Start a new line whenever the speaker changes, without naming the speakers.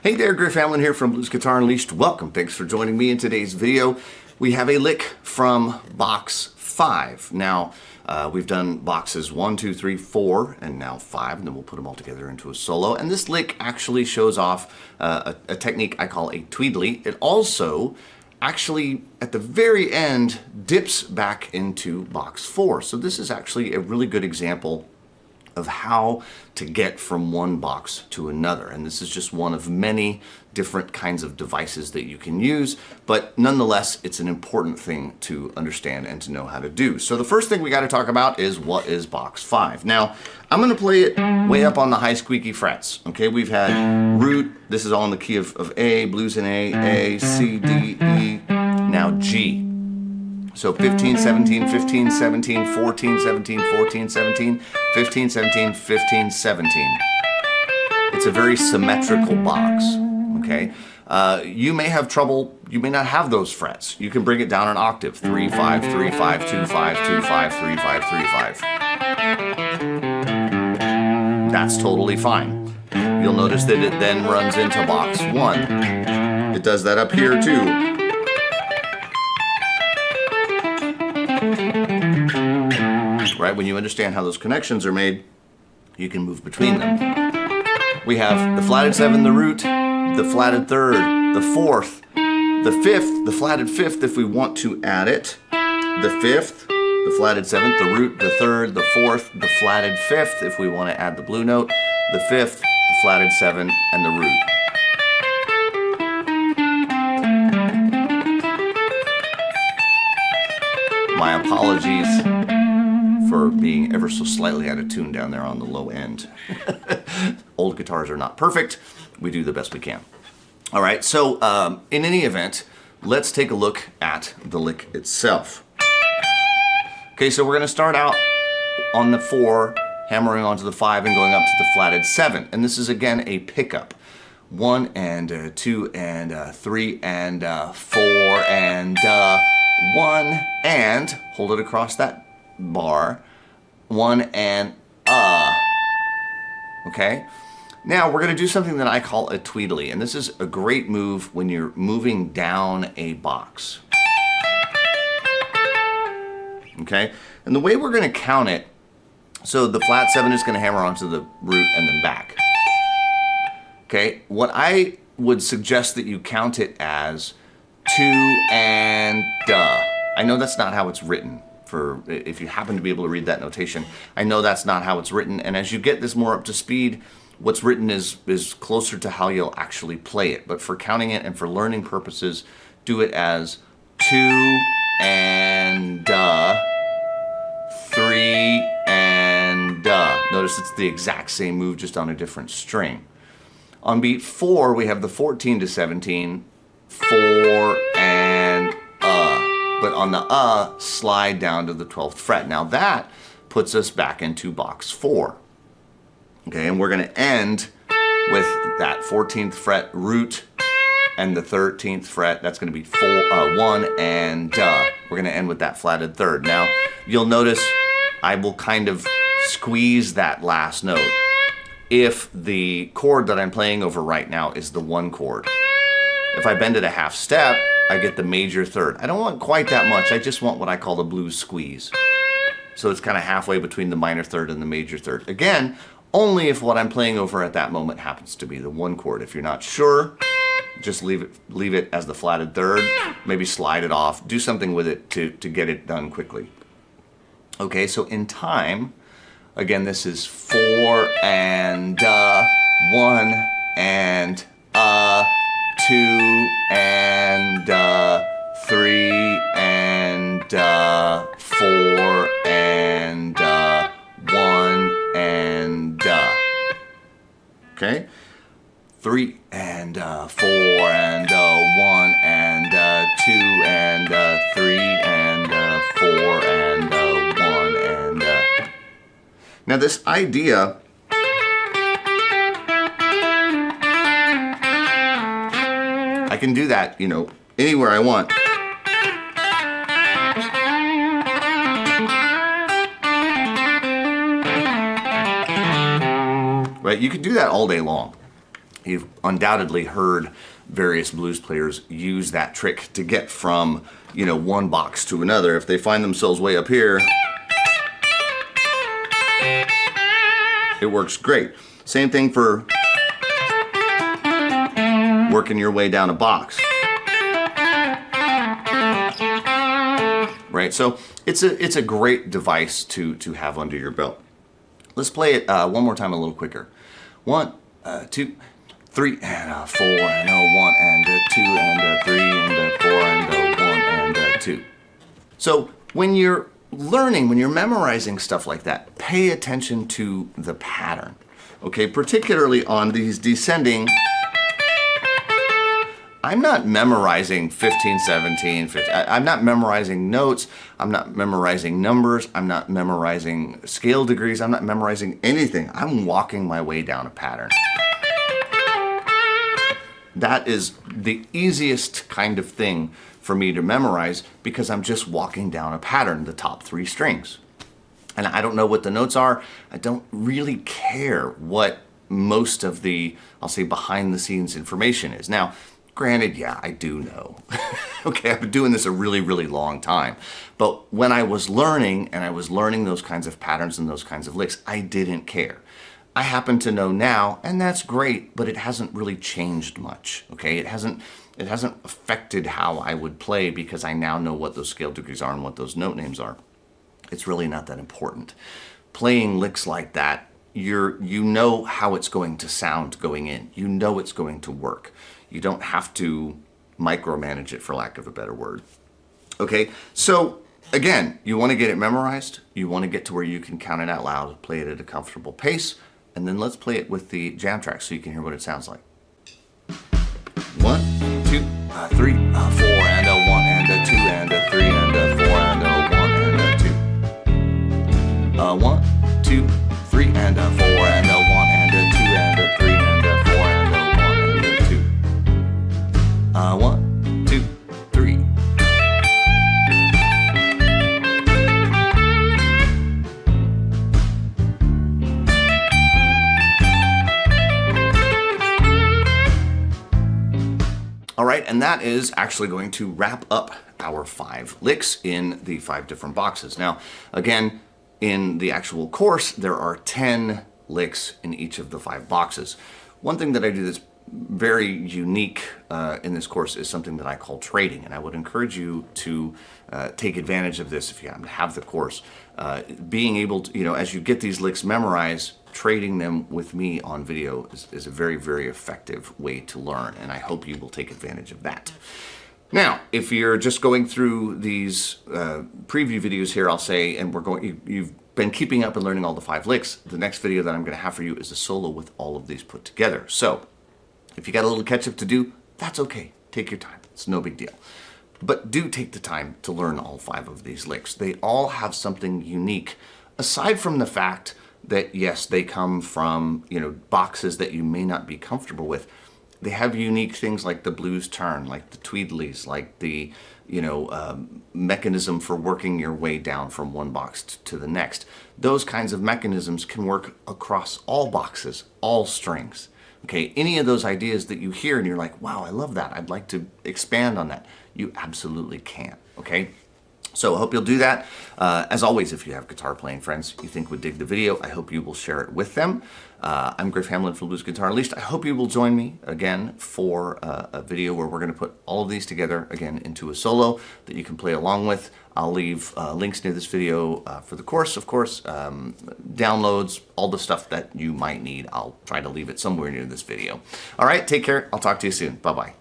Hey there, Griff Hamlin here from Blues Guitar Unleashed. Welcome. Thanks for joining me in today's video. We have a lick from box 5. Now, we've done boxes 1, 2, 3, 4, and now 5, and then we'll put them all together into a solo. And this lick actually shows off a technique I call a tweedly. It also actually, at the very end, dips back into box 4. So this is actually a really good example of how to get from one box to another. And this is just one of many different kinds of devices that you can use, but nonetheless, it's an important thing to understand and to know how to do. So the first thing we got to talk about is what is box 5. Now, I'm going to play it way up on the high squeaky frets. Okay, we've had root, this is all in the key of A, blues in A, C, D, E, now G. So 15, 17, 15, 17, 14, 17, 14, 17, 15, 17, 15, 17. It's a very symmetrical box, okay? You may have trouble, you may not have those frets. You can bring it down an octave, 3, 5, 3, 5, 2, 5, 2, 5, 3, 5, 3, 5. That's totally fine. You'll notice that it then runs into box 1. It does that up here too. Right, when you understand how those connections are made, you can move between them. We have the flatted 7, the root, the flatted 3rd, the 4th, the 5th, the flatted 5th if we want to add it, the 5th, the flatted 7th, the root, the 3rd, the 4th, the flatted 5th if we want to add the blue note, the 5th, the flatted 7, and the root. My apologies for being ever so slightly out of tune down there on the low end. Old guitars are not perfect. We do the best we can. All right, so in any event, let's take a look at the lick itself. Okay, so we're going to start out on the 4, hammering onto the 5 and going up to the flatted 7. And this is again a pickup. 1 and 2 and 3 and 4 and 1 and hold it across that bar, 1 and okay? Now we're going to do something that I call a tweedly, and this is a great move when you're moving down a box. Okay? And the way we're going to count it, so the flat 7 is going to hammer onto the root and then back. Okay? What I would suggest that you count it as 2 and I know that's not how it's written. For if you happen to be able to read that notation, I know that's not how it's written. And as you get this more up to speed, what's written is closer to how you'll actually play it. But for counting it and for learning purposes, do it as 2 and 3 and Notice it's the exact same move, just on a different string. On beat 4, we have the 14 to 17, 4 and but on the slide down to the 12th fret. Now that puts us back into box 4. Okay, and we're going to end with that 14th fret root and the 13th fret. That's going to be 1 and we're going to end with that flatted 3rd. Now you'll notice I will kind of squeeze that last note if the chord that I'm playing over right now is the 1 chord. If I bend it a half step, I get the major 3rd. I don't want quite that much. I just want what I call the blues squeeze. So it's kind of halfway between the minor 3rd and the major 3rd. Again, only if what I'm playing over at that moment happens to be the 1 chord. If you're not sure, just leave it as the flatted 3rd. Maybe slide it off. Do something with it to get it done quickly. Okay, so in time, again, this is 4 and 1 and 2 and 3 and 4 and 1 and okay, 3 and 4 and 1 and 2 and 3 and 4 and 1 and now this idea I can do that, you know, anywhere I want. Right? You can do that all day long. You've undoubtedly heard various blues players use that trick to get from, you know, one box to another. If they find themselves way up here, it works great. Same thing for working your way down a box. Right, so it's a great device to have under your belt. Let's play it one more time a little quicker. 1, 2, 3, and 4, and a 1, and a 2, and a 3, and a 4, and a 1, and a 2. So when you're learning, when you're memorizing stuff like that, pay attention to the pattern. Okay, particularly on these descending. I'm not memorizing 15, 17, 15. I'm not memorizing notes. I'm not memorizing numbers. I'm not memorizing scale degrees. I'm not memorizing anything. I'm walking my way down a pattern. That is the easiest kind of thing for me to memorize because I'm just walking down a pattern, the top 3 strings. And I don't know what the notes are. I don't really care what most of the, I'll say, behind the scenes information is. Now, granted, yeah, I do know. Okay, I've been doing this a really, really long time. But when I was learning, and I was learning those kinds of patterns and those kinds of licks, I didn't care. I happen to know now, and that's great, but it hasn't really changed much. Okay, it hasn't affected how I would play because I now know what those scale degrees are and what those note names are. It's really not that important. Playing licks like that, you know how it's going to sound going in. You know it's going to work. You don't have to micromanage it, for lack of a better word. Okay, so again, you want to get it memorized. You want to get to where you can count it out loud, play it at a comfortable pace, and then let's play it with the jam track so you can hear what it sounds like. 1, 2, 3, 4, and a 1, and a 2, and a 3, and a 4, and a 1, and a 2. 1, 2, 3, and a 4, and a 1, and a 2, and a 3, and a 4, and a 1, and a 2. 1, 2, 3. All right, and that is actually going to wrap up our 5 licks in the 5 different boxes. Now, again, in the actual course, there are 10 licks in each of the 5 boxes. One thing that I do that's very unique in this course is something that I call trading, and I would encourage you to take advantage of this if you happen to have the course. Being able to, you know, as you get these licks memorized, trading them with me on video is a very, very effective way to learn, and I hope you will take advantage of that. Now, if you're just going through these preview videos here, I'll say, and you've been keeping up and learning all the 5 licks, the next video that I'm going to have for you is a solo with all of these put together. So, if you got a little catch up to do, that's okay. Take your time. It's no big deal. But do take the time to learn all 5 of these licks. They all have something unique, aside from the fact that, yes, they come from, you know, boxes that you may not be comfortable with. They have unique things like the blues turn, like the tweedlies, like the, you know, mechanism for working your way down from one box to the next. Those kinds of mechanisms can work across all boxes, all strings. Okay, any of those ideas that you hear and you're like, wow, I love that, I'd like to expand on that, you absolutely can, okay? So I hope you'll do that. As always, if you have guitar playing friends you think would dig the video, I hope you will share it with them. I'm Griff Hamlin from Blues Guitar Unleashed. I hope you will join me again for a video where we're going to put all of these together again into a solo that you can play along with. I'll leave links near this video for the course, of course, downloads, all the stuff that you might need. I'll try to leave it somewhere near this video. All right, take care. I'll talk to you soon. Bye-bye.